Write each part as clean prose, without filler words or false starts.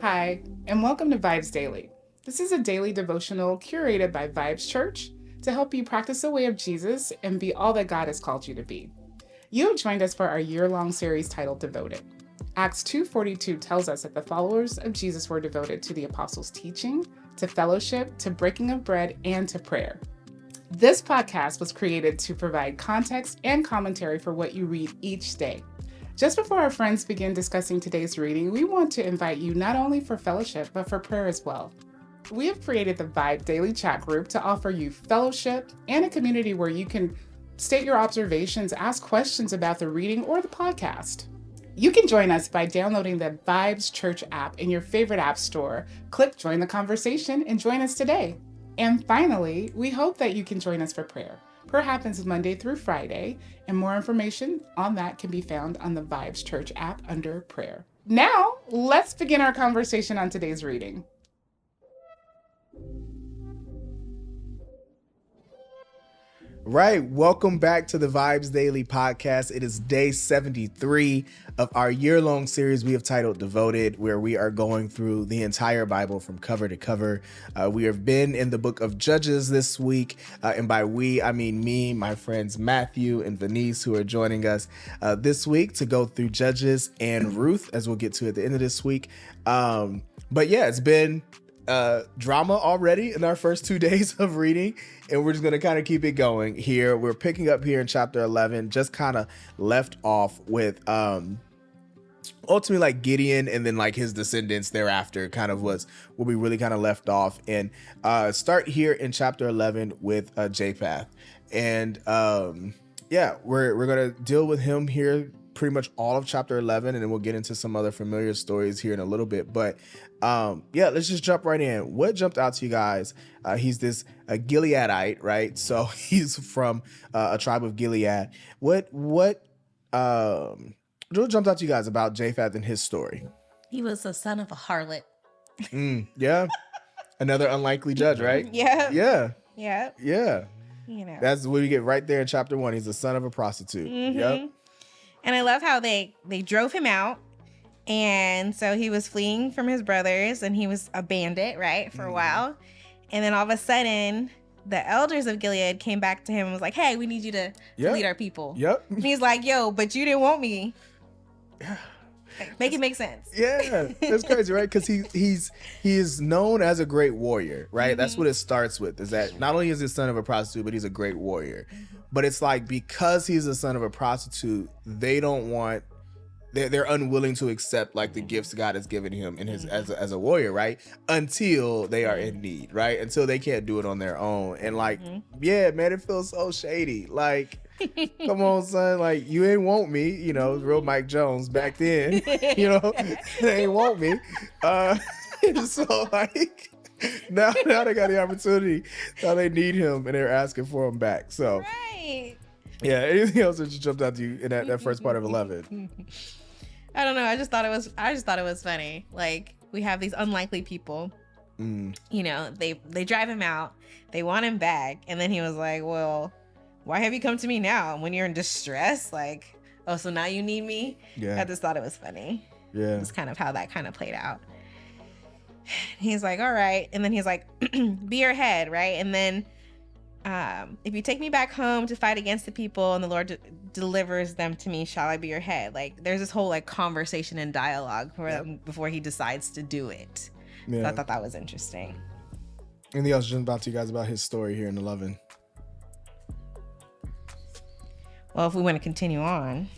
Hi, and welcome to VIBEZ Daily. This is a daily devotional curated by VIBEZ Church to help you practice the way of Jesus and be all that God has called you to be. You have joined us for our year-long series titled Devoted. Acts 2:42 tells us that the followers of Jesus were devoted to the apostles' teaching, to fellowship, to breaking of bread, and to prayer. This podcast was created to provide context and commentary for what you read each day. Just before our friends begin discussing today's reading, we want to invite you not only for fellowship, but for prayer as well. We have created the Vibe Daily Chat Group to offer you fellowship and a community where you can state your observations, ask questions about the reading or the podcast. You can join us by downloading the VIBEZ Church app in your favorite app store. Click Join the Conversation and join us today. And finally, we hope that you can join us for prayer. Prayer happens Monday through Friday, and more information on that can be found on the VIBEZ Church app under prayer. Now, let's begin our conversation on today's reading. Right. Welcome back to the VIBEZ Daily Podcast. It is day 73 of our year-long series we have titled Devoted, where we are going through the entire Bible from cover to cover. We have been in the book of Judges this week. And by we, I mean me, my friends Matthew and Vonice, who are joining us this week to go through Judges and Ruth, as we'll get to at the end of this week. But yeah, it's been drama already in our first 2 days of reading, and we're just going to kind of keep it going here. We're picking up here in chapter 11, just kind of left off with ultimately like Gideon and then like his descendants thereafter, kind of was where we really kind of left off, and start here in chapter 11 with Japheth. And yeah, we're going to deal with him here pretty much all of chapter 11, and then we'll get into some other familiar stories here in a little bit. But yeah, let's just jump right in. What jumped out to you guys? He's this Gileadite, right? So he's from a tribe of Gilead. What jumped out to you guys about Japheth and his story? He was the son of a harlot. Yeah. Another unlikely judge, right? Yeah. Yeah. Yeah. Yeah. You know. That's what we get right there in chapter 1. He's the son of a prostitute. Mm-hmm. Yep. And I love how they drove him out. And so he was fleeing from his brothers, and he was a bandit, right, for a while. And then all of a sudden, the elders of Gilead came back to him and was like, hey, we need you to lead our people. Yep. And he's like, yo, but you didn't want me. Make it make sense. Yeah, that's crazy, right? Because he is known as a great warrior, right? Mm-hmm. That's what it starts with, is that not only is he the son of a prostitute, but he's a great warrior. Mm-hmm. But it's like, because he's the son of a prostitute, they're unwilling to accept like the gifts God has given him in his as a warrior, right? Until they are in need, right? Until they can't do it on their own. And like, yeah, man, it feels so shady. Like, come on, son, like, you ain't want me, you know, real Mike Jones back then, you know, they ain't want me. So like, now they got the opportunity, now they need him and they're asking for him back. So right. Yeah, anything else that just jumped out to you in that first part of 11? I don't know. I just thought it was funny. Like, we have these unlikely people. You know, they drive him out. They want him back. And then he was like, well, why have you come to me now when you're in distress? Like, oh, so now you need me? Yeah. I just thought it was funny. Yeah. It's kind of how that kind of played out. He's like, all right. And then he's like, be your head, right? And then if you take me back home to fight against the people and the Lord delivers them to me, shall I be your head? Like, there's this whole like conversation and dialogue before he decides to do it. Yeah. So I thought that was interesting. Anything else jumped out to you guys about his story here in 11? Well, if we want to continue on,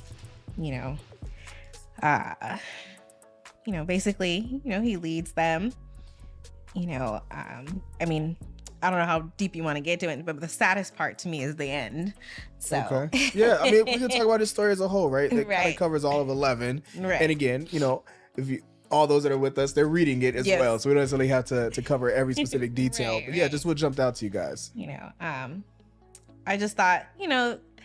basically, he leads them, I mean, I don't know how deep you want to get to it, but the saddest part to me is the end. So. Okay. Yeah, I mean, we can talk about this story as a whole, right? It kind of covers all of 11. Right. And again, if all those that are with us, they're reading it as well. So we don't necessarily have to cover every specific detail. But yeah, just what jumped out to you guys? I just thought,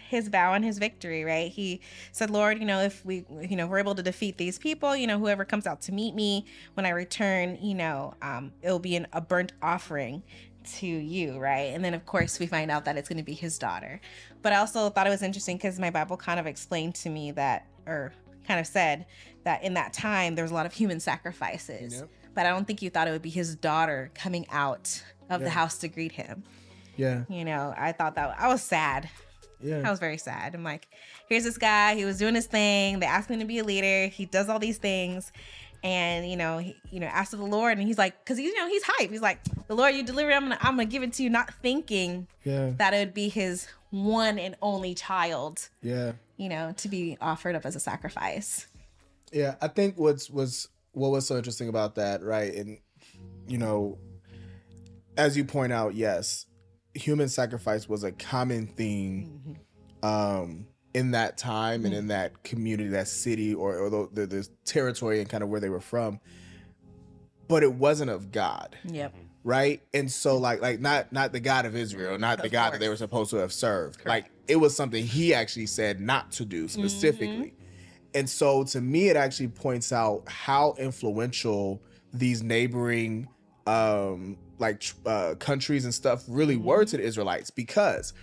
his vow and his victory, right? He said, Lord, if we're able to defeat these people, whoever comes out to meet me when I return, it'll be a burnt offering to you, right? And then of course we find out that it's going to be his daughter. But I also thought it was interesting because my Bible kind of explained to me that, or kind of said that in that time there was a lot of human sacrifices but I don't think you thought it would be his daughter coming out of the house to greet him. Yeah. You know, I thought that I was sad. Yeah. I was very sad. I'm like, here's this guy. He was doing his thing. They asked him to be a leader. He does all these things. And, he asked of the Lord. And he's like, because, he's hype. He's like, the Lord, you delivered. I'm going to give it to you, not thinking that it would be his one and only child, to be offered up as a sacrifice. Yeah, I think what was so interesting about that, right? And, as you point out, yes, human sacrifice was a common theme in that time and in that community, that city, or the territory and kind of where they were from. But it wasn't of God. Yep. Right? And so like not the God of Israel, not the God that they were supposed to have served. Correct. Like it was something he actually said not to do specifically. And so to me, it actually points out how influential these neighboring countries and stuff really were to the Israelites, because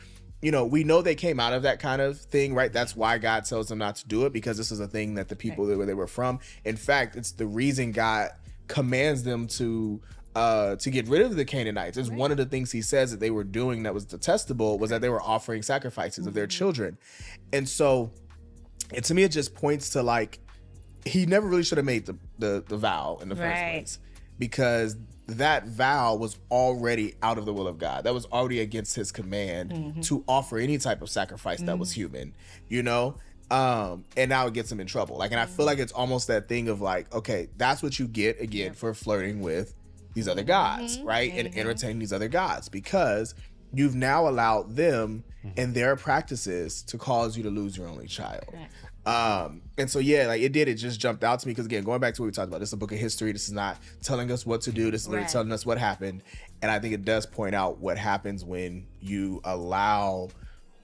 we know they came out of that kind of thing, right? That's why God tells them not to do it, because this is a thing that the people where they were from. In fact, it's the reason God commands them to get rid of the Canaanites. It's one of the things he says that they were doing that was detestable was that they were offering sacrifices of their children. And so to me, it just points to like, he never really should have made the vow in the first place, because that vow was already out of the will of God. That was already against his command to offer any type of sacrifice that was human, and now it gets him in trouble. Like, and I feel like it's almost that thing of like, okay, that's what you get again for flirting with these other gods, right? And entertaining these other gods, because you've now allowed them and their practices to cause you to lose your only child. And so, it just jumped out to me, because again, going back to what we talked about, this is a book of history. This is not telling us what to do. This is literally telling us what happened. And I think it does point out what happens when you allow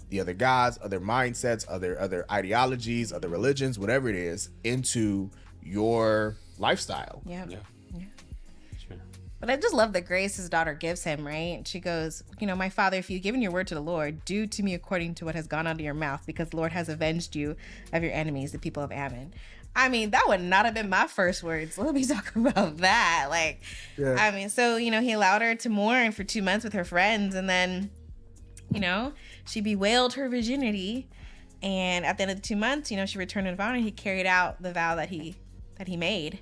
the other gods, other mindsets, other ideologies, other religions, whatever it is, into your lifestyle. Yeah. But I just love the grace his daughter gives him, right? She goes, my father, if you've given your word to the Lord, do to me according to what has gone out of your mouth, because the Lord has avenged you of your enemies, the people of Ammon. I mean, that would not have been my first words. Let me talk about that. So, he allowed her to mourn for 2 months with her friends, and then, she bewailed her virginity. And at the end of the 2 months, she returned to the vow, and he carried out the vow that he made.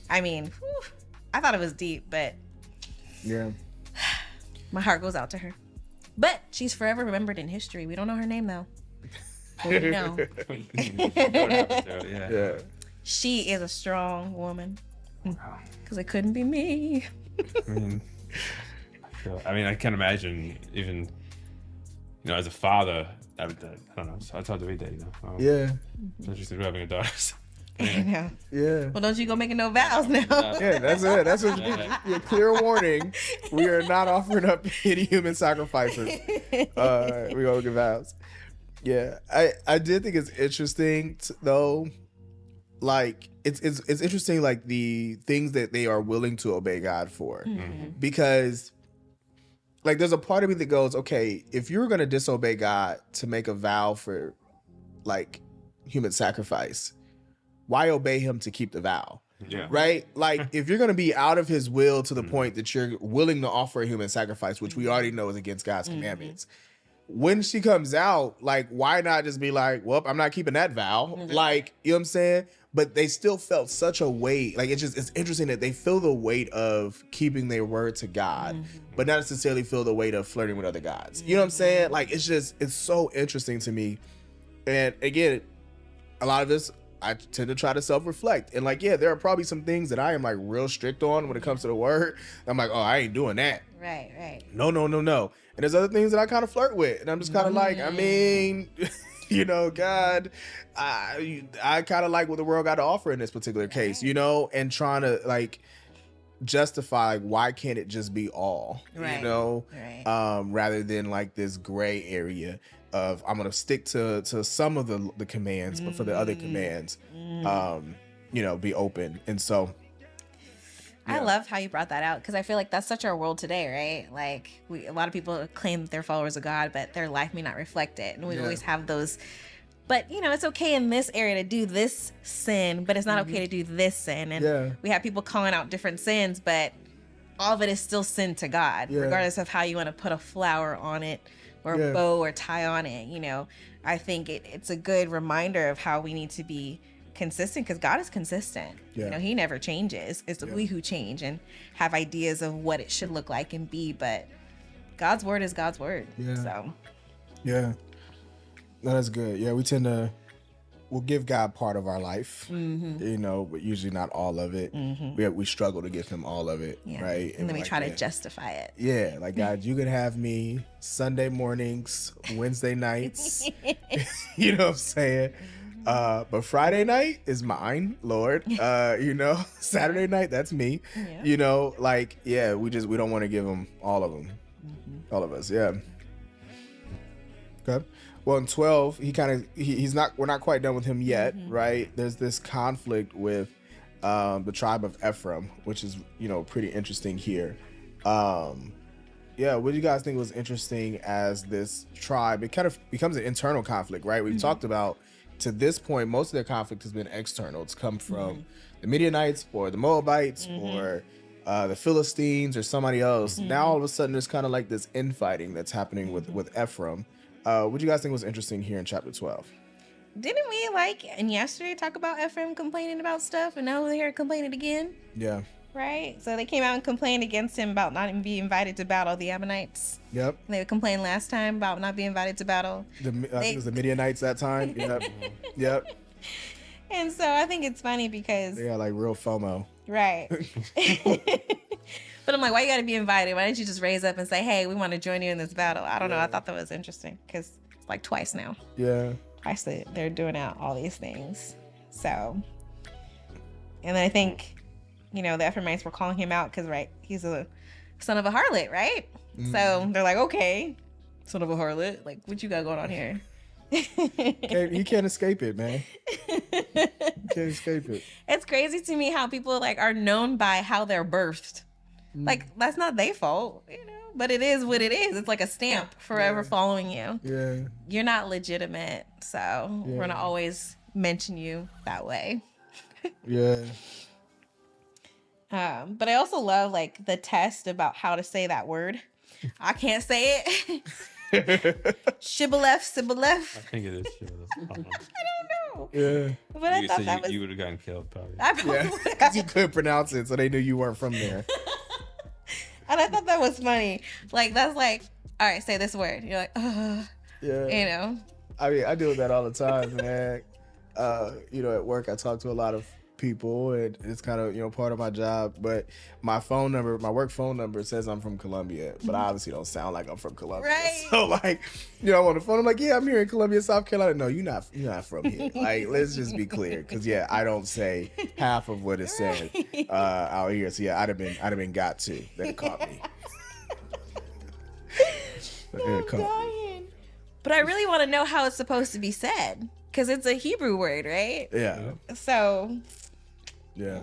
I mean, I thought it was deep, but my heart goes out to her. But she's forever remembered in history. We don't know her name though. But we know. She is a strong woman. Because it couldn't be me. I can't imagine even, as a father, I don't know. So I told David that, Yeah. It's interesting we're having a daughter. I know. Yeah. Well, don't you go making no vows now. Yeah, that's it. That's what you do. Clear warning. We are not offering up any human sacrifices. We gonna give vows. Yeah. I did think it's interesting though. Like it's interesting, like the things that they are willing to obey God for. Because like there's a part of me that goes, okay, if you're gonna disobey God to make a vow for like human sacrifice, why obey him to keep the vow? Yeah. Right? Like, if you're going to be out of his will to the point that you're willing to offer a human sacrifice, which we already know is against God's commandments, when she comes out, like, why not just be like, well, I'm not keeping that vow? Like, you know what I'm saying? But they still felt such a weight. Like, it's interesting that they feel the weight of keeping their word to God, but not necessarily feel the weight of flirting with other gods. You know what I'm saying? Like, it's so interesting to me. And again, a lot of this, I tend to try to self-reflect. And like, yeah, there are probably some things that I am like real strict on when it comes to the word. I'm like, oh, I ain't doing that. Right. No. And there's other things that I kind of flirt with. And I'm just kind of like, I mean, God, I kind of like what the world got to offer in this particular case, and trying to like justify like, why can't it just be all, rather than like this gray area of I'm gonna stick to some of the commands, but for the other commands, be open. And so I love how you brought that out, because I feel like that's such our world today, right? Like a lot of people claim that they're followers of God, but their life may not reflect it, and we always have those but it's okay in this area to do this sin, but it's not okay to do this sin. And we have people calling out different sins, but all of it is still sin to God, regardless of how you want to put a flower on it or a bow or tie on it. I think it's a good reminder of how we need to be consistent, because God is consistent. He never changes. It's we who change and have ideas of what it should look like and be, but God's word is God's word. So no, that's good. We tend to we'll give God part of our life, but usually not all of it. We struggle to give him all of it, right? And then we try to justify it. Like, God, you could have me Sunday mornings, Wednesday nights, you know what I'm saying? But Friday night is mine, Lord. Saturday night, that's me. We don't want to give him all of them. All of us, Okay. Well, in 12, we're not quite done with him yet, right? There's this conflict with the tribe of Ephraim, which is, pretty interesting here. What do you guys think was interesting as this tribe? It kind of becomes an internal conflict, right? We've talked about, to this point, most of their conflict has been external. It's come from the Midianites or the Moabites or the Philistines or somebody else. Now, all of a sudden, there's kind of like this infighting that's happening with Ephraim. What do you guys think was interesting here in chapter 12? Didn't we, yesterday, talk about Ephraim complaining about stuff, and now they're here complaining again? Yeah. Right? So they came out and complained against him about not being invited to battle the Ammonites. Yep. And they complained last time about not being invited to battle. I think it was the Midianites that time. Yep. And so I think it's funny because... They got real FOMO. Right. But I'm like, why you got to be invited? Why didn't you just raise up and say, hey, we want to join you in this battle? I don't know. I thought that was interesting because it's twice now. Yeah. Twice they're doing out all these things. So, and then I think, the Ephraimites were calling him out because, right, he's a son of a harlot, right? So they're like, okay, son of a harlot. What you got going on here? He can't escape it, man. He can't escape it. It's crazy to me how people are known by how they're birthed. That's not their fault, but it is what it is. It's like a stamp forever following you. Yeah. You're not legitimate, so we're gonna always mention you that way. Yeah. But I also love the test about how to say that word. I can't say it. Shibboleth, Sibboleth. I think it is Shibboleth. I don't know. Yeah. But I thought that was... You would have gotten killed, probably. Because you couldn't pronounce it, so they knew you weren't from there. And I thought that was funny. That's all right, say this word. You're like, Yeah. I mean, I deal with that all the time, man. At work, I talk to a lot of people, and it's kind of, part of my job. But my work phone number says I'm from Columbia, but I obviously don't sound like I'm from Columbia. Right. So, on the phone, I'm like, yeah, I'm here in Columbia, South Carolina. No, you're not from here. Let's just be clear. Because, I don't say half of what it said out here. So, I'd have been got to. They caught me. But I really want to know how it's supposed to be said, because it's a Hebrew word, right? Yeah. So. Yeah.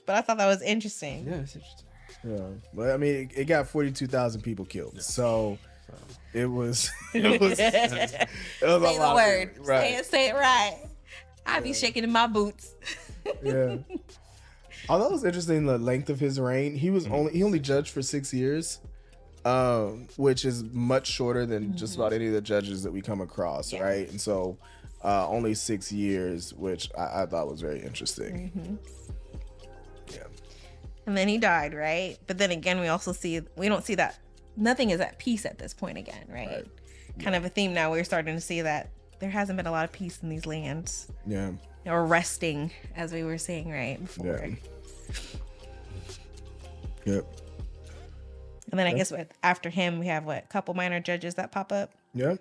But I thought that was interesting. Yeah, it's interesting. Yeah. But I mean, it got 42,000 people killed. Yeah. So it was Say the word. Right. Say it right. I'd be shaking in my boots. Yeah. Although it was interesting, the length of his reign. He only judged for 6 years, which is much shorter than just about any of the judges that we come across, right? And so only 6 years, which I thought was very interesting. Yeah. And then he died, right? But then again, we don't see that nothing is at peace at this point again, right? Kind of a theme now. We're starting to see that there hasn't been a lot of peace in these lands. Yeah. Or resting, as we were saying, right? Before. Yeah. Yep. And then I guess after him, we have a couple minor judges that pop up. Yep.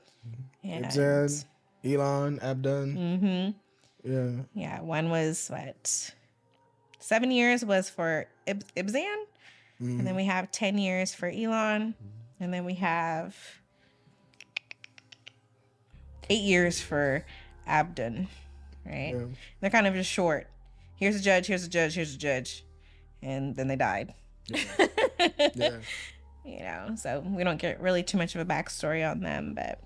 And Ibzan, Elon, Abdon. Yeah. Yeah. One was 7 years was for Ibzan. And then we have 10 years for Elon. And then we have 8 years for Abdon. Right? Yeah. They're kind of just short. Here's a judge, here's a judge, here's a judge. And then they died. Yeah. So we don't get really too much of a backstory on them, but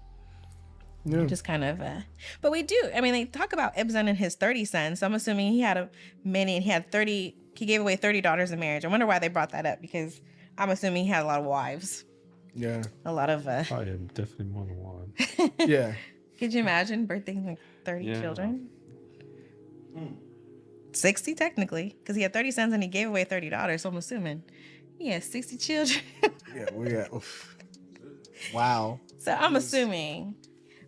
Yeah. Just kind of, but we do. I mean, they talk about Ibzan and his 30 sons. So I'm assuming he had many, and he had 30. He gave away 30 daughters in marriage. I wonder why they brought that up, because I'm assuming he had a lot of wives. Yeah. A lot of. Probably definitely more than one. Yeah. Could you imagine birthing like 30 children? 60 technically, because he had 30 sons and he gave away 30 daughters. So I'm assuming he has 60 children. Yeah. We got. Oof. Wow. So I'm assuming.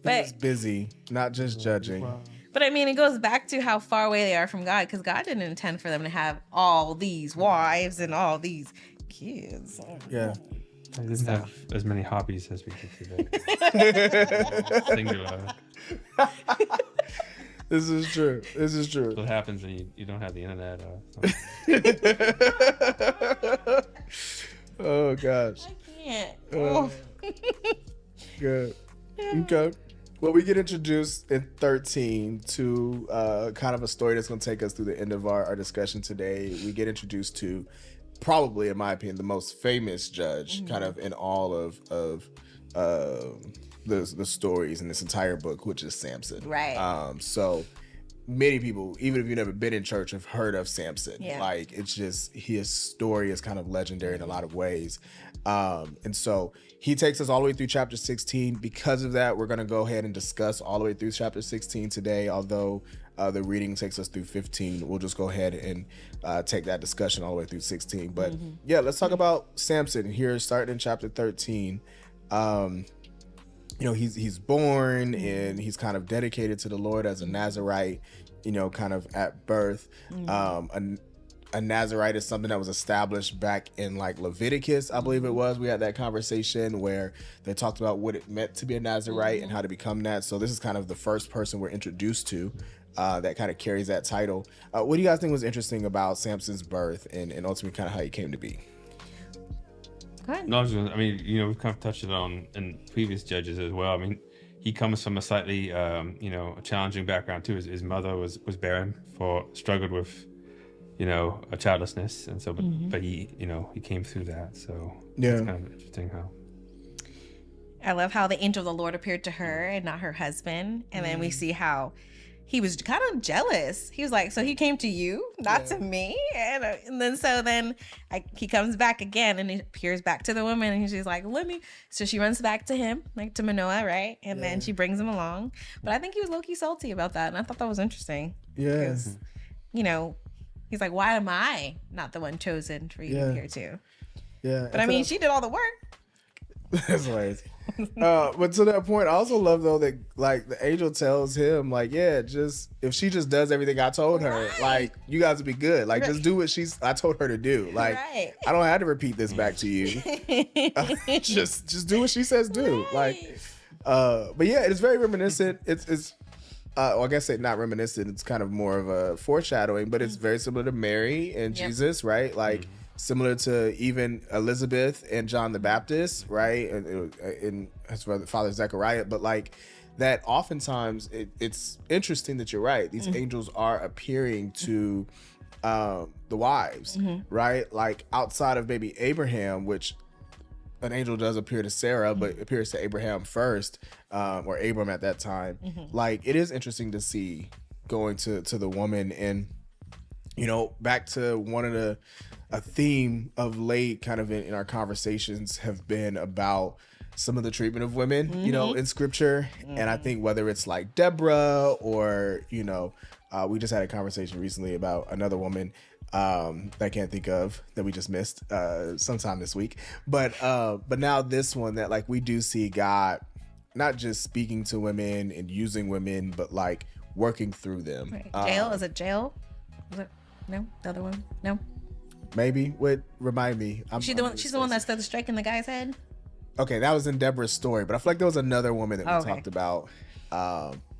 But He's busy, not just judging. But I mean, it goes back to how far away they are from God, because God didn't intend for them to have all these wives and all these kids. Yeah. I didn't have as many hobbies as we do today. Singular. This is true. This is true. What happens when you don't have the internet? Oh gosh. I can't. Good. Okay. Well, we get introduced in 13 to kind of a story that's going to take us through the end of our discussion today. We get introduced to probably, in my opinion, the most famous judge kind of in all of the stories in this entire book, which is Samson. Right. So many people, even if you've never been in church, have heard of Samson. Yeah. Like, it's just, his story is kind of legendary in a lot of ways. And so he takes us all the way through chapter 16. Because of that, we're going to go ahead and discuss all the way through chapter 16 today. Although the reading takes us through 15, we'll just go ahead and take that discussion all the way through 16. But yeah, let's talk about Samson here, starting in chapter 13. You know, he's born and he's kind of dedicated to the Lord as a Nazirite, you know, kind of at birth. A Nazirite is something that was established back in like Leviticus, I believe it was. We had that conversation where they talked about what it meant to be a Nazirite and how to become that. So this is kind of the first person we're introduced to that kind of carries that title. What do you guys think was interesting about Samson's birth and ultimately kind of how he came to be? No, I mean, you know, we've kind of touched it on in previous judges as well. I mean, he comes from a slightly, you know, a challenging background too. His mother was barren, struggled with, you know, a childlessness, and so, but he, you know, he came through that. So Yeah, it's kind of interesting how. I love how the angel of the Lord appeared to her and not her husband, and then we see how he was kind of jealous. He was like, so he came to you, not to me. And then he comes back again and he appears back to the woman and she's like, so she runs back to him, like to Manoah, right? And then she brings him along. But I think he was low-key salty about that. And I thought that was interesting. Yeah. You know, he's like, why am I not the one chosen for you to appear to? Yeah. But I mean, she did all the work. That's hilarious. But to that point, I also love though that like the angel tells him like, yeah, just if she just does everything I told her, like you guys will be good. Like just do what I told her to do. Like I don't have to repeat this back to you. Just do what she says do. Like, but yeah, it's very reminiscent. It's well, I guess not reminiscent. It's kind of more of a foreshadowing, but it's very similar to Mary and Jesus, right? Like. Similar to even Elizabeth and John the Baptist, right? And his father Zechariah, but like that oftentimes it's interesting that you're right. These angels are appearing to the wives, right? Like outside of maybe Abraham, which an angel does appear to Sarah, but appears to Abraham first, or Abram at that time. Like it is interesting to see going to the woman, and you know, back to one of a theme of late kind of in our conversations have been about some of the treatment of women, you know, in scripture. And I think whether it's like Deborah or, you know, we just had a conversation recently about another woman that I can't think of that we just missed sometime this week. But now this one that like we do see God not just speaking to women and using women, but like working through them. Right. Jail? Is it Jail? Is it? No? The other one? No? Maybe. Wait, remind me. She's the one that started striking the guy's head? Okay, that was in Deborah's story, but I feel like there was another woman that we talked about.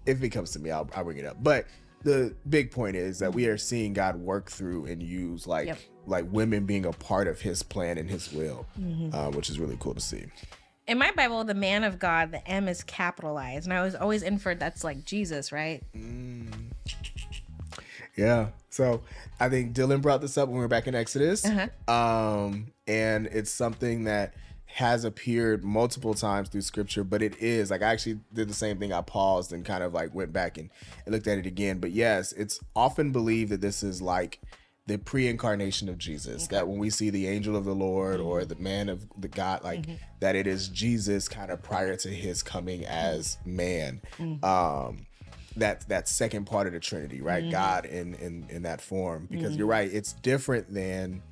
If it comes to me, I'll bring it up. But the big point is that we are seeing God work through and use like women being a part of his plan and his will, which is really cool to see. In my Bible, the man of God, the M is capitalized. And I was always inferred that's like Jesus, right? Yeah. So I think Dylan brought this up when we were back in Exodus. And it's something that has appeared multiple times through scripture, but it is like, I actually did the same thing. I paused and kind of like went back and looked at it again. But yes, it's often believed that this is like the pre-incarnation of Jesus, that when we see the angel of the Lord or the man of the God, like that it is Jesus kind of prior to his coming as man. That second part of the Trinity, right? God in that form, because you're right. It's different than,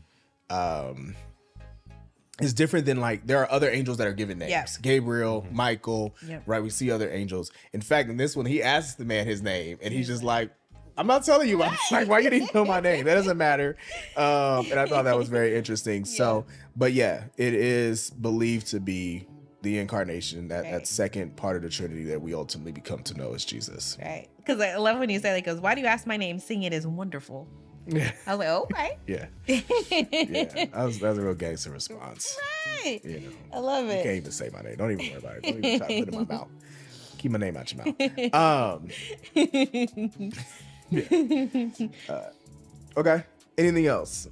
like, there are other angels that are given names. Yeah. Gabriel, Michael, right? We see other angels. In fact, in this one, he asks the man his name and he's just like, I'm not telling you. I'm like, why you didn't know my name? That doesn't matter. And I thought that was very interesting. So, but yeah, it is believed to be the incarnation, that second part of the Trinity that we ultimately become to know as Jesus. Right. Because I love when you say, like, goes, why do you ask my name? Sing it is wonderful. I was like, okay. Yeah. Yeah. That was a real gangster response. Right. You know, I love it. You can't even say my name. Don't even worry about it. Don't even try to put it in my mouth. Keep my name out your mouth. Yeah. Okay. Anything else?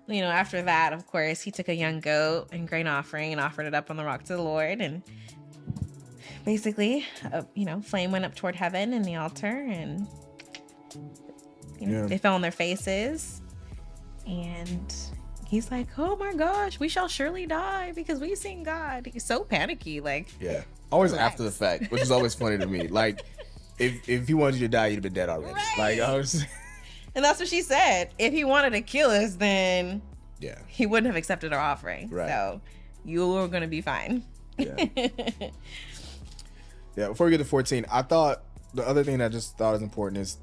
You know, after that, of course, he took a young goat and grain offering and offered it up on the rock to the Lord. And basically, flame went up toward heaven in the altar, and they fell on their faces. And he's like, oh my gosh, we shall surely die because we've seen God. He's so panicky. Like, always after the fact, which is always funny to me. Like, if he wanted you to die, you'd have been dead already. Right. Like, I was. And that's what she said. If he wanted to kill us, then he wouldn't have accepted our offering. Right. So you were going to be fine. Yeah. Before we get to 14, I thought the other thing that I just thought is important is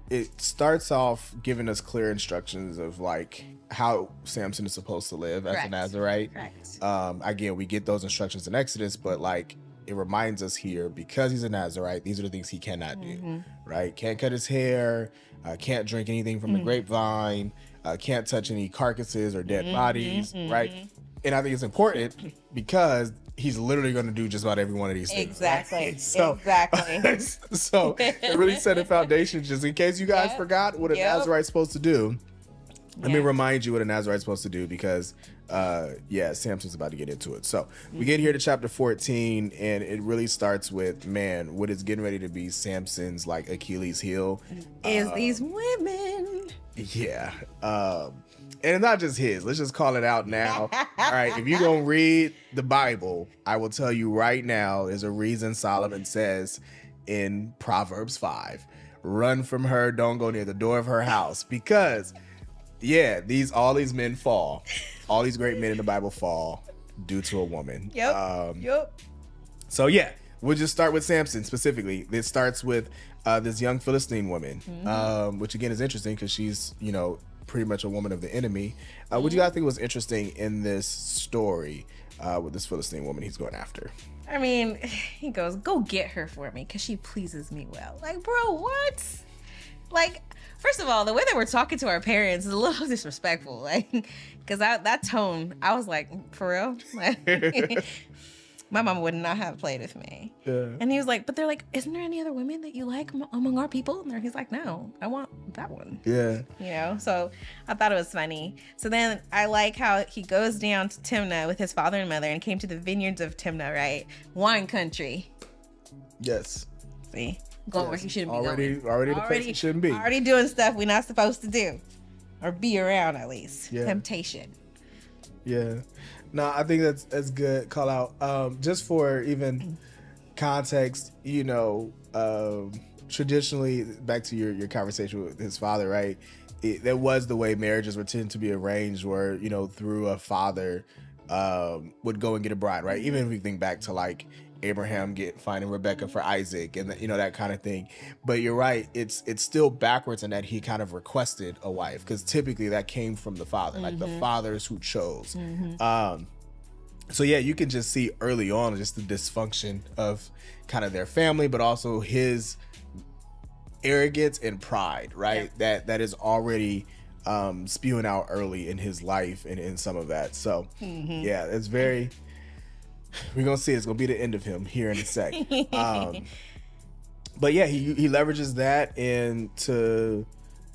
it starts off giving us clear instructions of like how Samson is supposed to live as a Nazirite. Correct. Again, we get those instructions in Exodus, but like it reminds us here, because he's a Nazirite, these are the things he cannot do, right? Can't cut his hair, can't drink anything from the grapevine, can't touch any carcasses or dead bodies, right? And I think it's important because he's literally going to do just about every one of these things. Exactly. Right? So, exactly. So it really set a foundation, just in case you guys forgot what a Nazirite's supposed to do. Let me remind you what a Nazirite's supposed to do, because Samson's about to get into it. So we get here to chapter 14, and it really starts with, man, what is getting ready to be Samson's like Achilles heel is these women. Yeah. And not just his. Let's just call it out now. All right. If you're going to read the Bible, I will tell you right now, there's a reason Solomon says in Proverbs 5, run from her, don't go near the door of her house, because all these men fall. All these great men in the Bible fall due to a woman. So we'll just start with Samson specifically. It starts with this young Philistine woman, which again is interesting because she's, pretty much a woman of the enemy. What do you guys think was interesting in this story with this Philistine woman he's going after? I mean, he goes, go get her for me because she pleases me well. Like, bro, what? Like, first of all, the way that we're talking to our parents is a little disrespectful. Like, because that tone, I was like, for real? Like, my mama would not have played with me. Yeah. And he was like, but they're like, isn't there any other women that you like among our people? And he's like, no, I want that one. Yeah. So I thought it was funny. So then I like how he goes down to Timnah with his father and mother and came to the vineyards of Timnah, right? Wine country. Yes. See? Going where he shouldn't be going. Already the place he shouldn't be. Already doing stuff we're not supposed to do. Or be around, at least. Yeah. Temptation. Yeah. No, I think that's good call out. Just for even context, traditionally, back to your conversation with his father, right? That was the way marriages were tend to be arranged, where, through a father would go and get a bride, right? Even if we think back to like Abraham finding Rebecca for Isaac and that kind of thing. But you're right, it's still backwards in that he kind of requested a wife, because typically that came from the father, like the fathers who chose. So you can just see early on just the dysfunction of kind of their family, but also his arrogance and pride, right? That is already spewing out early in his life and in some of that. So it's very, we're gonna see, it's gonna be the end of him here in a sec. But he leverages that into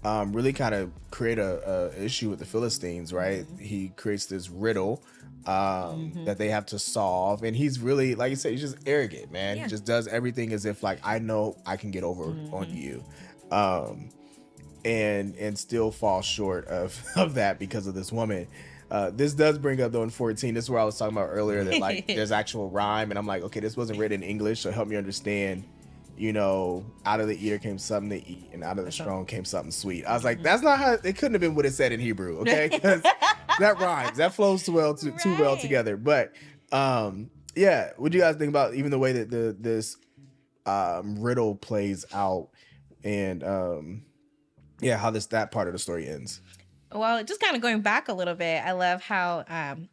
really kind of create a issue with the Philistines, right? He creates this riddle that they have to solve, and he's really, like you said, he's just arrogant, man. He just does everything as if like, I know I can get over on you, and still fall short of that because of this woman. This does bring up though in 14, this is where I was talking about earlier, that like there's actual rhyme, and I'm like, okay, this wasn't written in English, so help me understand, you know, out of the eater came something to eat, and out of the strong came something sweet. I was like, that's not how, it couldn't have been what it said in Hebrew, okay? Because that rhymes, that flows too well together. But yeah, what do you guys think about even the way that this riddle plays out, and how that part of the story ends? Well, just kind of going back a little bit, I love how,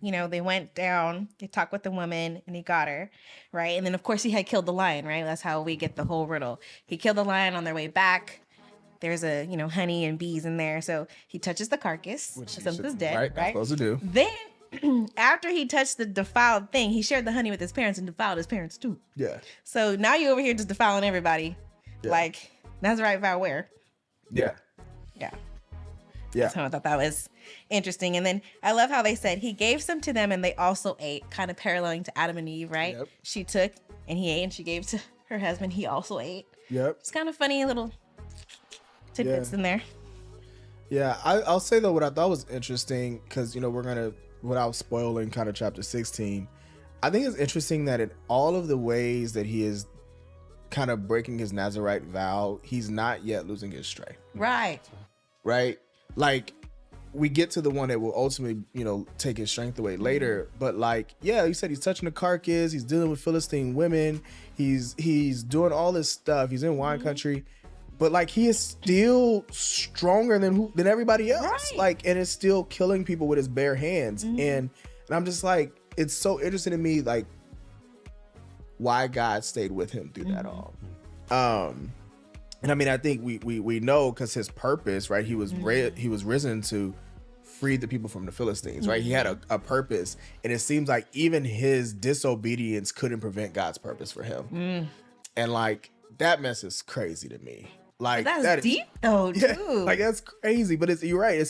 they went down, they talked with the woman, and he got her, right? And then, of course, he had killed the lion, right? That's how we get the whole riddle. He killed the lion on their way back. There's honey and bees in there. So he touches the carcass. Something's dead, right? Supposed to do. Then, after he touched the defiled thing, he shared the honey with his parents and defiled his parents, too. Yeah. So now you over here just defiling everybody. Yeah. Like, that's right, vow where? Yeah. Yeah. Yeah. So I thought that was interesting. And then I love how they said he gave some to them and they also ate, kind of paralleling to Adam and Eve, right? Yep. She took and he ate, and she gave to her husband. He also ate. Yep. It's kind of funny little tidbits in there. Yeah. I'll say though, what I thought was interesting, because, without spoiling kind of chapter 16, I think it's interesting that in all of the ways that he is kind of breaking his Nazirite vow, he's not yet losing his strength. Right. Like, we get to the one that will ultimately, take his strength away later. But like, yeah, you said he's touching the carcass. He's dealing with Philistine women. He's doing all this stuff. He's in wine country, but like, he is still stronger than everybody else. Right. Like, and is still killing people with his bare hands. And I'm just like, it's so interesting to me, like, why God stayed with him through that all. And I mean, I think we know, because his purpose, right? He was risen to free the people from the Philistines, right? He had a purpose, and it seems like even his disobedience couldn't prevent God's purpose for him. And like, that mess is crazy to me. Like, that's deep though, too. Yeah, like, that's crazy, but you're right. It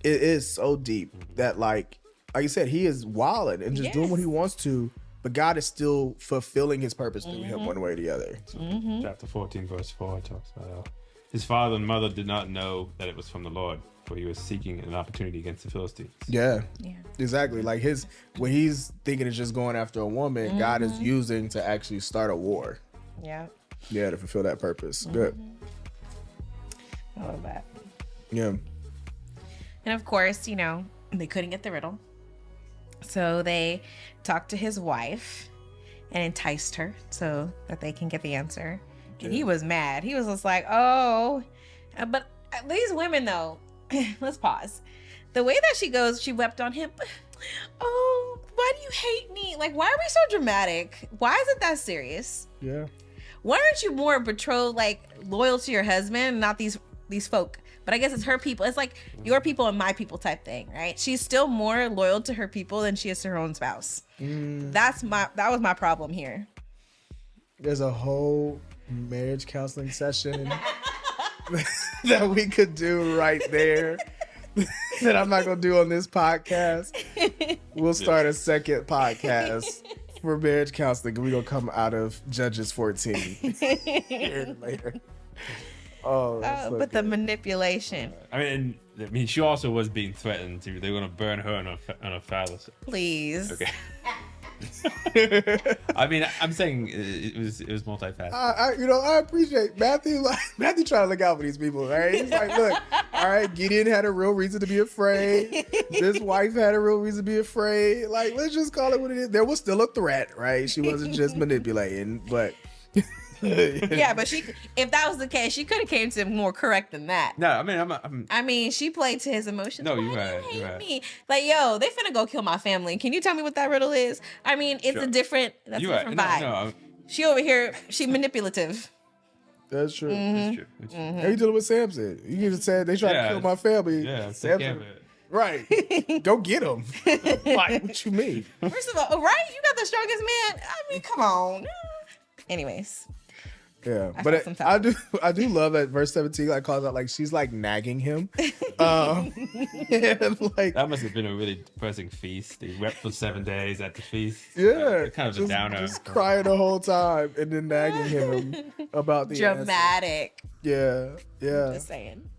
is so deep that like you said, he is wilding and just doing what he wants to. But God is still fulfilling his purpose through him one way or the other. So, chapter 14, verse 4 talks about how his father and mother did not know that it was from the Lord, for he was seeking an opportunity against the Philistines. Yeah, exactly. Like, what he's thinking is just going after a woman, God is using to actually start a war. Yeah. Yeah, to fulfill that purpose. Good. I love that. Yeah. And of course, they couldn't get the riddle. So they talked to his wife and enticed her so that they can get the answer. And he was mad. He was just like, oh. But these women, though, let's pause. The way that she wept on him. Oh, why do you hate me? Like, why are we so dramatic? Why is it that serious? Yeah. Why aren't you more betrothed, like, loyal to your husband, not these folk? But I guess it's her people. It's like your people and my people type thing, right? She's still more loyal to her people than she is to her own spouse. That was my problem here. There's a whole marriage counseling session that we could do right there that I'm not gonna do on this podcast. We'll start a second podcast for marriage counseling, and we're gonna come out of Judges 14 later. Oh, so but the manipulation. I mean, she also was being threatened to. They were going to burn her on a phallus. Please. Okay. I mean, I'm saying it was multifaceted. I appreciate Matthew. Like, Matthew trying to look out for these people, right? He's like, look, all right, Gideon had a real reason to be afraid. This wife had a real reason to be afraid. Like, let's just call it what it is. There was still a threat, right? She wasn't just manipulating, but. Yeah, but if that was the case, she could have came to him more correct than that. No, I mean, she played to his emotions. No, you're right. Me? Like, yo, they finna go kill my family. Can you tell me what that riddle is? I mean, it's a different vibe. No, she over here, she manipulative. That's true. That's true. How you dealing with Samson? You just said they tried to kill my family. Yeah, Samson. Right. Go get him. Like, what you mean? First of all, right? You got the strongest man. I mean, come on. Anyways. Yeah, I but felt I do love that verse 17 like calls out like she's like nagging him. And, like, That must have been a really depressing feast. He wept for 7 days at the feast. yeah, Kind of a downer. just crying the whole time and then nagging him about the dramatic. Answer. Yeah. Just saying.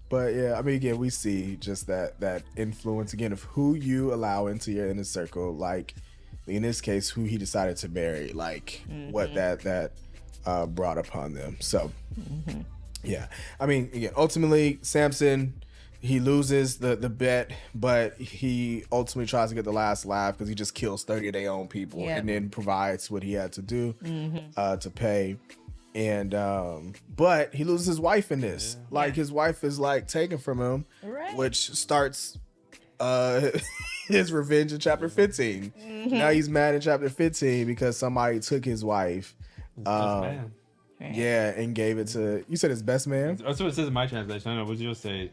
But yeah, I mean, again, we see just that influence again of who you allow into your inner circle. Like in this case, who he decided to marry, like what that brought upon them. So yeah, I mean, again, ultimately, Samson, he loses the bet, but he ultimately tries to get the last laugh because he just kills 30 of their own people and then provides what he had to do to pay. And but he loses his wife in this. Like his wife is like taken from him, which starts his revenge in chapter 15. Now he's mad in chapter 15 because somebody took his wife. Yeah, and gave it to, you said his best man? That's what it says in my translation. I don't know, what did you say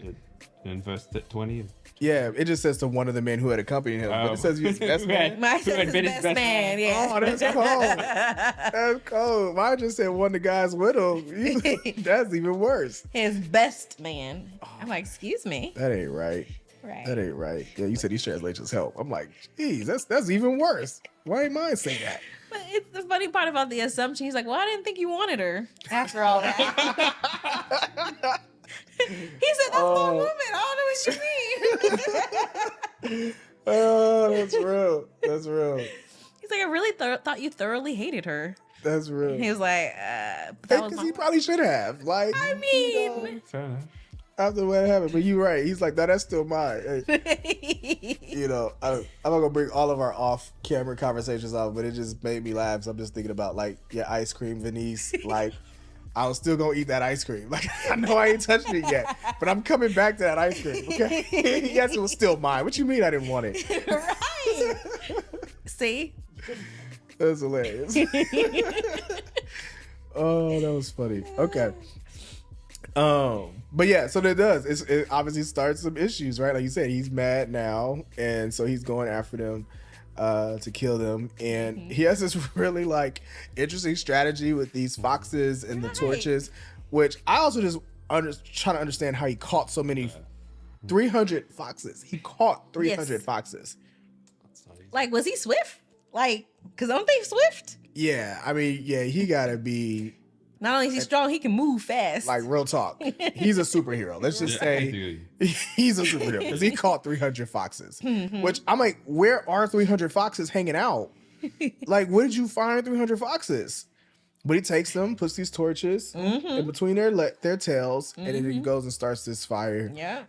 in verse 20? Yeah, it just says to one of the men who had accompanied him. But it says his best man. Mine says his best man. Yeah. Oh, that's cold. That's cold. Mine just said one of the guys with him. That's even worse. His best man. I'm like, excuse me. That ain't right. Right. That ain't right. Yeah, you said these translations help. I'm like, geez, that's even worse. Why ain't mine say that? But it's the funny part about the assumption. He's like, well, I didn't think you wanted her after all that. He said, that's my woman. I don't know what you mean. Oh, that's real. That's real. He's like, I really thought you thoroughly hated her. That's real. He was like, because he probably should have. Like, I mean, you know, Fair enough. after what happened, but you're right. He's like, no, that's still mine. Hey, you know, I'm not gonna bring all of our off-camera conversations off, but it just made me laugh. So I'm just thinking about like your ice cream, Vonice. Like, I was still gonna eat that ice cream. Like, I know I ain't touched it yet, but I'm coming back to that ice cream. Okay, yes, it was still mine. What you mean I didn't want it? right. See, That's hilarious. Oh, that was funny. Okay. But yeah, so it does. It obviously starts some issues, right? Like you said, he's mad now, and so he's going after them to kill them. And he has this really like interesting strategy with these foxes and the torches, which I also just trying to understand how he caught so many 300 foxes. He caught 300 foxes. like, was he swift? Like, because don't they swift? Yeah, I mean, yeah, he gotta be. Not only is he strong, he can move fast. Like, real talk. He's a superhero. Let's just say he's a superhero because he caught 300 foxes. Which I'm like, where are 300 foxes hanging out? Like, where did you find 300 foxes? But he takes them, puts these torches in between their tails, and then he goes and starts this fire. Yeah.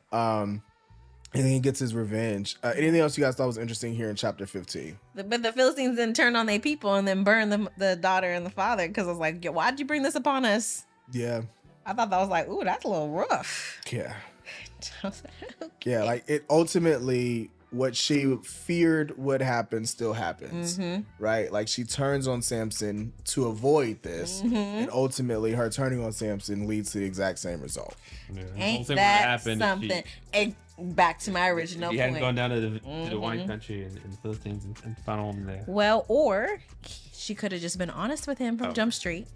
And then he gets his revenge. Anything else you guys thought was interesting here in chapter 15? But the Philistines then turn on their people and then burn the daughter and the father because I was like, why'd you bring this upon us? Yeah. I thought that was like, ooh, that's a little rough. Yeah. I was like, okay. Yeah, like it ultimately, what she feared would happen still happens, right? Like she turns on Samson to avoid this, and ultimately her turning on Samson leads to the exact same result. Yeah. Ain't that something? Back to my original He point. hadn't gone down to the wine country and the Philistines and found him there. Well, or she could have just been honest with him from Jump Street,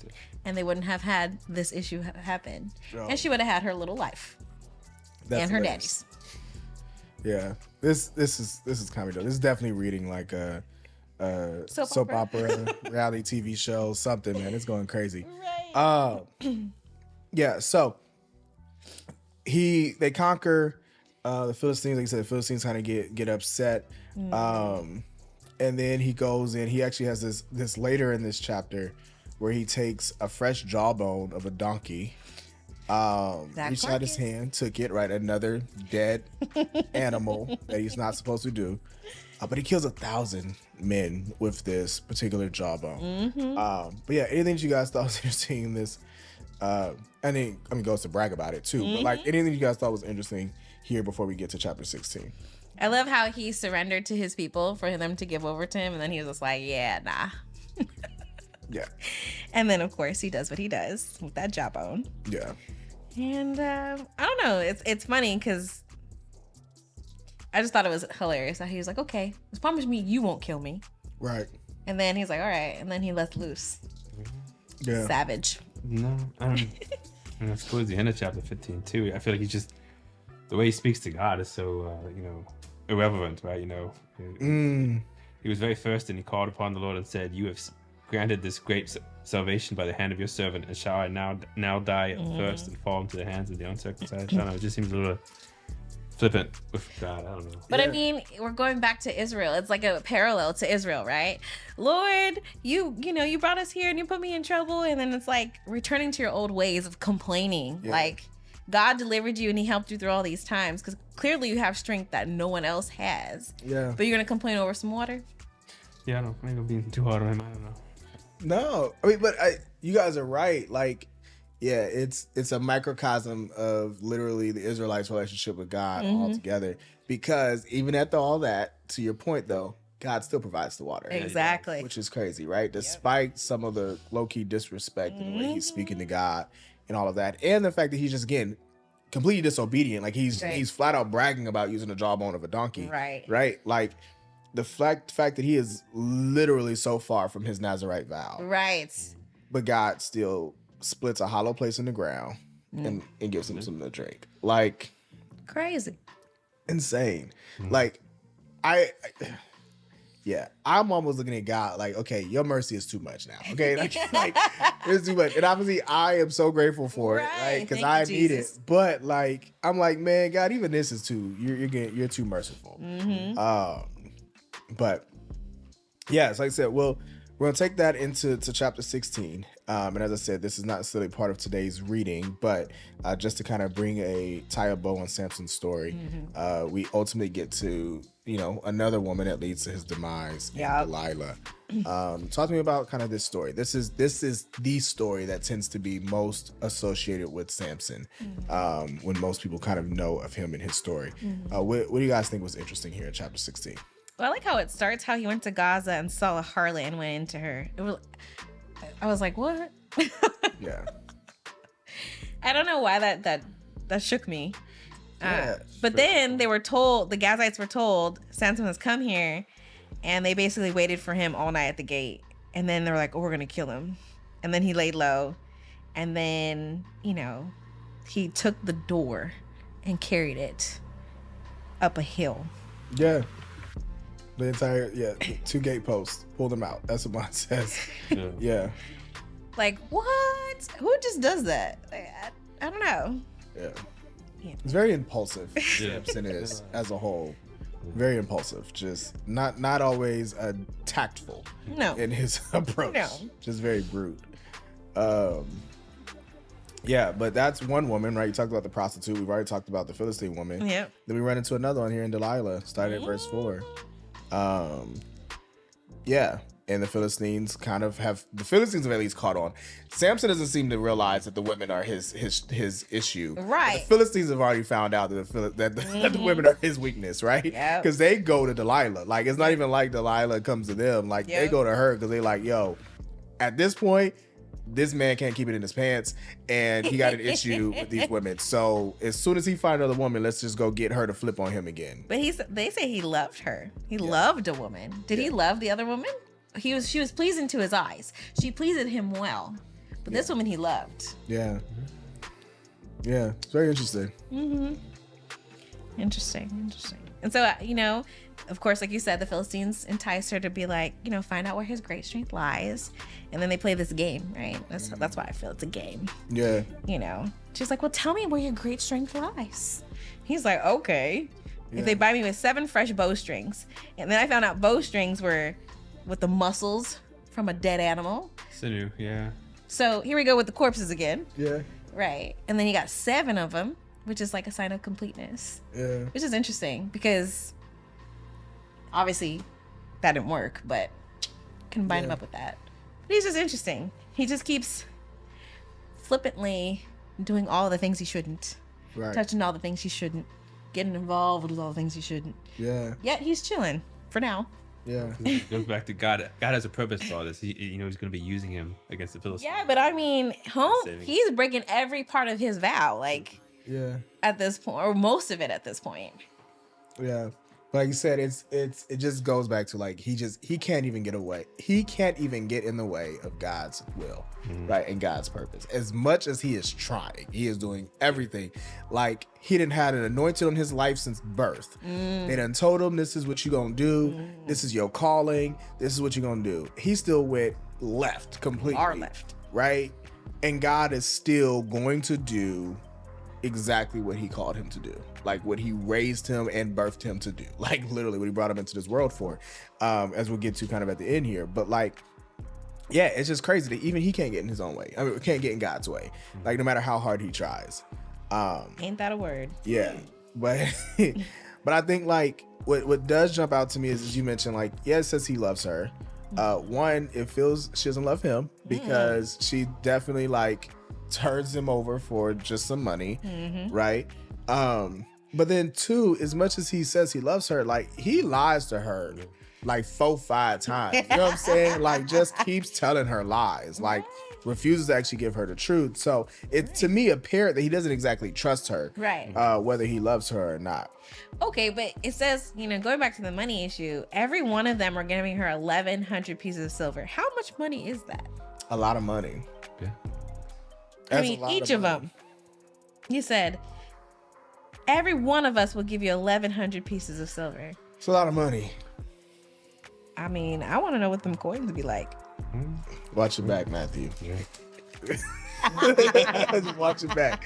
and they wouldn't have had this issue happen, and she would have had her little life and her daddy's. Yeah, this is kind of dope. This is definitely reading like a soap opera, reality TV show, something. Man, it's going crazy. Right. Yeah. So they conquer the Philistines. Like I said, the Philistines kind of get upset. And then he goes in. He actually has this later in this chapter where he takes a fresh jawbone of a donkey. Reached out his hand, took it, right? Another dead animal that he's not supposed to do. But he kills 1,000 men with this particular jawbone. But yeah, anything you guys thought was interesting in this? Goes to brag about it too. But like anything you guys thought was interesting here before we get to chapter 16? I love how he surrendered to his people for them to give over to him, and then he was just like, yeah, nah. Yeah. And then, of course, he does what he does with that jawbone. Yeah. And I don't know. It's funny because I just thought it was hilarious that he was like, okay, just promise me you won't kill me. Right. And then he's like, all right. And then he lets loose. Yeah. Savage. No, and that's towards the end of chapter 15 too. I feel like he's just the way he speaks to God is so irreverent, right? He was very first, and he called upon the Lord and said, "You have granted this great salvation by the hand of your servant, and shall I now die of thirst and fall into the hands of the uncircumcised?" I don't know. It just seems a little flippant with God. I don't know. But I mean, we're going back to Israel. It's like a parallel to Israel, right? Lord, you brought us here and you put me in trouble, and then it's like returning to your old ways of complaining. Yeah. Like God delivered you and he helped you through all these times because clearly you have strength that no one else has. Yeah. But you're gonna complain over some water? Yeah, I don't know. Maybe I'm being too hard on him. I don't know. No, I mean, but you guys are right. Like, yeah, it's a microcosm of literally the Israelites' relationship with God altogether. Because even after all that, to your point though, God still provides the water. Exactly. Which is crazy, right? Despite some of the low-key disrespect in the way he's speaking to God and all of that, and the fact that he's just, again, completely disobedient. Like he's flat out bragging about using the jawbone of a donkey. Right. Like the fact that he is literally so far from his Nazirite vow. Right. But God still splits a hollow place in the ground and gives him something to drink. Like, crazy. Insane. Like, I'm almost looking at God like, okay, your mercy is too much now. Okay, like it's too much. And obviously, I am so grateful for it, right? Because I need it. But like, I'm like, man, God, even this is too. You're too merciful. But yeah, it's like I said, we're gonna take that into chapter 16. And as I said, this is not necessarily part of today's reading, but just to kind of tie a bow on Samson's story, we ultimately get to another woman that leads to his demise, Delilah. Talk to me about kind of this story. This is the story that tends to be most associated with Samson, when most people kind of know of him and his story. What do you guys think was interesting here in chapter 16? Well, I like how it starts, how he went to Gaza and saw a harlot and went into her. I was like, what? Yeah. I don't know why that shook me. Yeah, but then the Gazites were told, Samson has come here, and they basically waited for him all night at the gate. And then they were like, oh, we're going to kill him. And then he laid low. And then, he took the door and carried it up a hill. Yeah. The entire, two gate posts. Pulled them out. That's what mine says. Yeah. Like, what? Who just does that? Like, I don't know. Yeah. It's very impulsive. Samson is, as a whole. Very impulsive. Just not always tactful in his approach. No. Just very brute. Yeah, but that's one woman, right? You talked about the prostitute. We've already talked about the Philistine woman. Yep. Then we run into another one here in Delilah, starting at verse 4. Yeah, and the Philistines have at least caught on. Samson doesn't seem to realize that the women are his issue. Right. But the Philistines have already found out that the women are his weakness, right? Because they go to Delilah. Like, it's not even like Delilah comes to them. Like, they go to her because they like, yo, at this point, this man can't keep it in his pants, and he got an issue with these women. So as soon as he finds another woman, let's just go get her to flip on him again. But they say he loved her. He loved a woman. Did he love the other woman? She was pleasing to his eyes. She pleased him well. But this woman he loved. Yeah. Yeah. It's very interesting. Interesting. And so, of course, like you said, the Philistines entice her to be like, find out where his great strength lies. And then they play this game, right? That's why I feel it's a game. Yeah. She's like, well, tell me where your great strength lies. He's like, okay. If they buy me with 7 fresh bowstrings. And then I found out bowstrings were with the muscles from a dead animal. Sinew, yeah. So here we go with the corpses again. Yeah. Right. And then you got 7 of them, which is like a sign of completeness. Yeah. Which is interesting because obviously that didn't work, but combine him up with that. But he's just interesting. He just keeps flippantly doing all the things he shouldn't. Right. Touching all the things he shouldn't. Getting involved with all the things he shouldn't. Yeah. Yet he's chilling for now. Yeah. It goes back to God. God has a purpose for all this. He's going to be using him against the Philistines. Yeah, but I mean, he's breaking every part of his vow, like, yeah, at this point, or most of it at this point. Yeah. Like you said, it just goes back to like he can't even get away. He can't even get in the way of God's will, right? And God's purpose. As much as he is trying, he is doing everything. Like he didn't have an anointing on his life since birth. They done told him this is what you're gonna do. This is your calling. This is what you're gonna do. He still went left completely. Far left. Right? And God is still going to do exactly what he called him to do, like what he raised him and birthed him to do, like literally what he brought him into this world for, as we'll get to kind of at the end here. But like, yeah, it's just crazy that even he can't get in his own way. I mean, can't get in God's way, like no matter how hard he tries. Ain't that a word? Yeah, but but I think like what does jump out to me is, as you mentioned, like, yeah, it says he loves her. One, it feels she doesn't love him because she definitely like turns him over for just some money, right? But then two, as much as he says he loves her, like he lies to her like 4-5 times. You know what I'm saying? Like just keeps telling her lies, like refuses to actually give her the truth. So it to me appeared that he doesn't exactly trust her, Right. Whether he loves her or not. Okay, but it says, going back to the money issue, every one of them are giving her 1,100 pieces of silver. How much money is that? A lot of money. Yeah. I mean, each of them. You said every one of us will give you 1,100 pieces of silver. It's a lot of money. I mean, I want to know what them coins would be like. Watch your back, Matthew. Yeah. Just watch your back.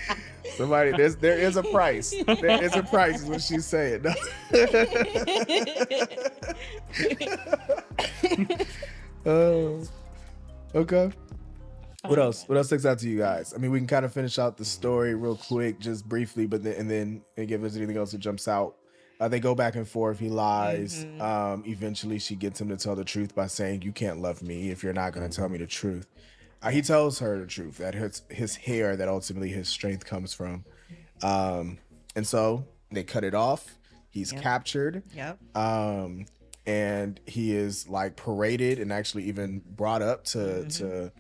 Somebody, there is a price. There is a price, is what she's saying. Okay. What else? What else sticks out to you guys? I mean, we can kind of finish out the story real quick, just briefly, but then give us anything else that jumps out. They go back and forth. He lies. Eventually, she gets him to tell the truth by saying, "You can't love me if you're not going to tell me the truth." He tells her the truth, that his hair, that ultimately his strength comes from. And so they cut it off. He's captured. Yep. And he is like paraded and actually even brought up to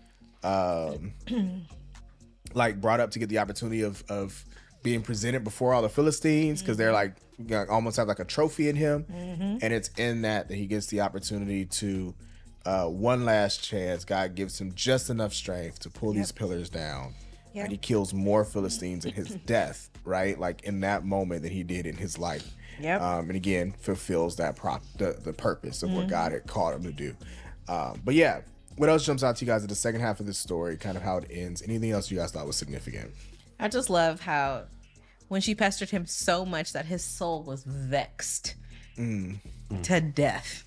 like brought up to get the opportunity of being presented before all the Philistines, because they're like almost have like a trophy in him. And it's in that he gets the opportunity to one last chance. God gives him just enough strength to pull these pillars down. And he kills more Philistines in his death, right? Like in that moment that he did in his life. And again, fulfills that the purpose of what God had called him to do. But yeah, what else jumps out to you guys in the second half of this story, kind of how it ends? Anything else you guys thought was significant? I just love how when she pestered him so much that his soul was vexed to death.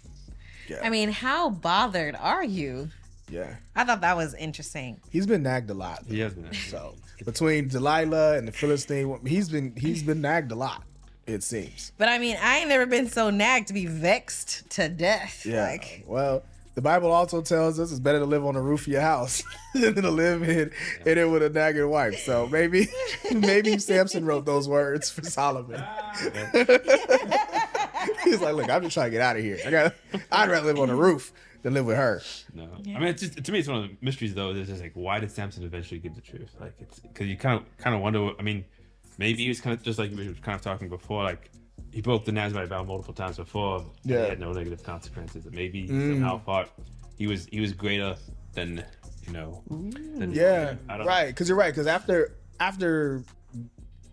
Yeah. I mean, how bothered are you? Yeah. I thought that was interesting. He's been nagged a lot. He has been. So between Delilah and the Philistine, he's been nagged a lot, it seems. But I mean, I ain't never been so nagged to be vexed to death. Yeah. Like, well, the Bible also tells us it's better to live on the roof of your house than to live in it with a nagging wife. So maybe Samson wrote those words for Solomon. He's like, look, I'm just trying to get out of here. I'd rather live on the roof than live with her. No, I mean, it's just, to me, it's one of the mysteries though. It's just like, why did Samson eventually give the truth? Like, it's because you kind of wonder. I mean, maybe he was kind of just like we were kind of talking before. Like, he broke the Nazarite vow multiple times before. Yeah, he had no negative consequences. And maybe somehow thought he was greater than right. Because you're right. Because after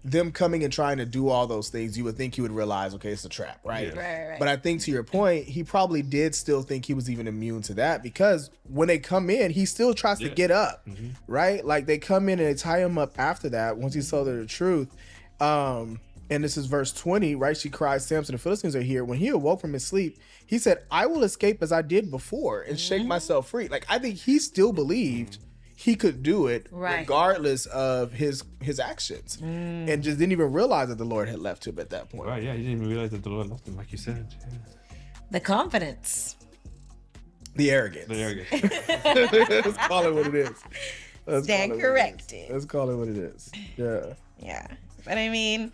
them coming and trying to do all those things, you would think he would realize, okay, it's a trap, right? Yeah. Right. But I think to your point, he probably did still think he was even immune to that, because when they come in, he still tries to get up, right? Like they come in and they tie him up after that once he told her the truth. And this is verse 20, right? She cries, Samson, the Philistines are here. When he awoke from his sleep, he said, I will escape as I did before and shake myself free. Like, I think he still believed he could do it regardless of his actions, and just didn't even realize that the Lord had left him at that point. Right, yeah, he didn't even realize that the Lord left him, like you said. Yeah. The confidence. The arrogance. Let's call it what it is. Stand corrected. Let's call it what it is. Yeah. Yeah. But I mean,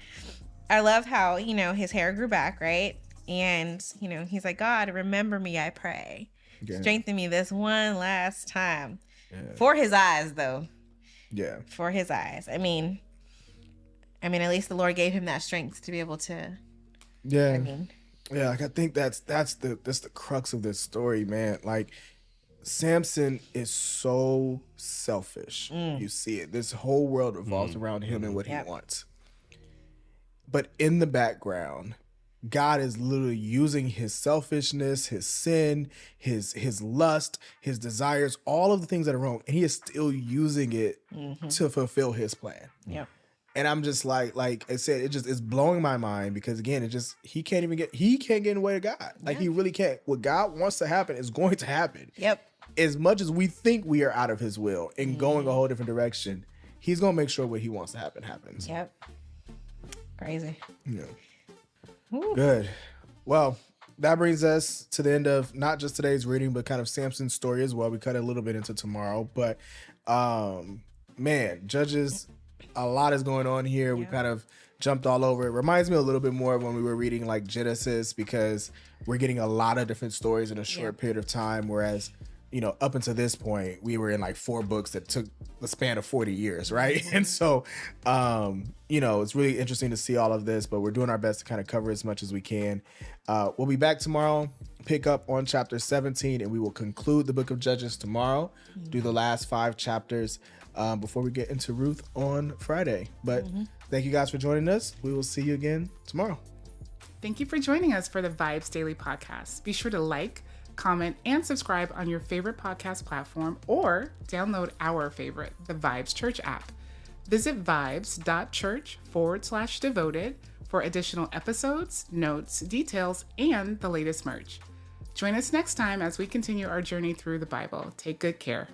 I love how, his hair grew back, right? And, he's like, God, remember me, I pray. Okay. Strengthen me this one last time. Yeah. For his eyes, though. Yeah. For his eyes. I mean, at least the Lord gave him that strength to be able to. Yeah. Yeah, like I think that's the crux of this story, man. Like Samson is so selfish. You see it. This whole world revolves around him and what he wants. But in the background, God is literally using his selfishness, his sin, his lust, his desires, all of the things that are wrong, and he is still using it to fulfill his plan. Yep. And I'm just like I said, it's blowing my mind because again, he can't get in the way of God. Like he really can't. What God wants to happen is going to happen. Yep. As much as we think we are out of his will and going a whole different direction, he's gonna make sure what he wants to happen happens. Yep. Crazy. Yeah. Good. Well, that brings us to the end of not just today's reading, but kind of Samson's story as well. We cut a little bit into tomorrow, but man, Judges, a lot is going on here. We kind of jumped all over. It reminds me a little bit more of when we were reading like Genesis, because we're getting a lot of different stories in a short period of time, whereas up until this point, we were in like 4 books that took the span of 40 years, right? And so, it's really interesting to see all of this, but we're doing our best to kind of cover as much as we can. We'll be back tomorrow, pick up on chapter 17, and we will conclude the book of Judges tomorrow, do the last 5 chapters before we get into Ruth on Friday. But thank you guys for joining us. We will see you again tomorrow. Thank you for joining us for the VIBEZ Daily Podcast. Be sure to like, comment, and subscribe on your favorite podcast platform or download our favorite, the VIBEZ Church app. Visit vibes.church/devoted for additional episodes, notes, details, and the latest merch. Join us next time as we continue our journey through the Bible. Take good care.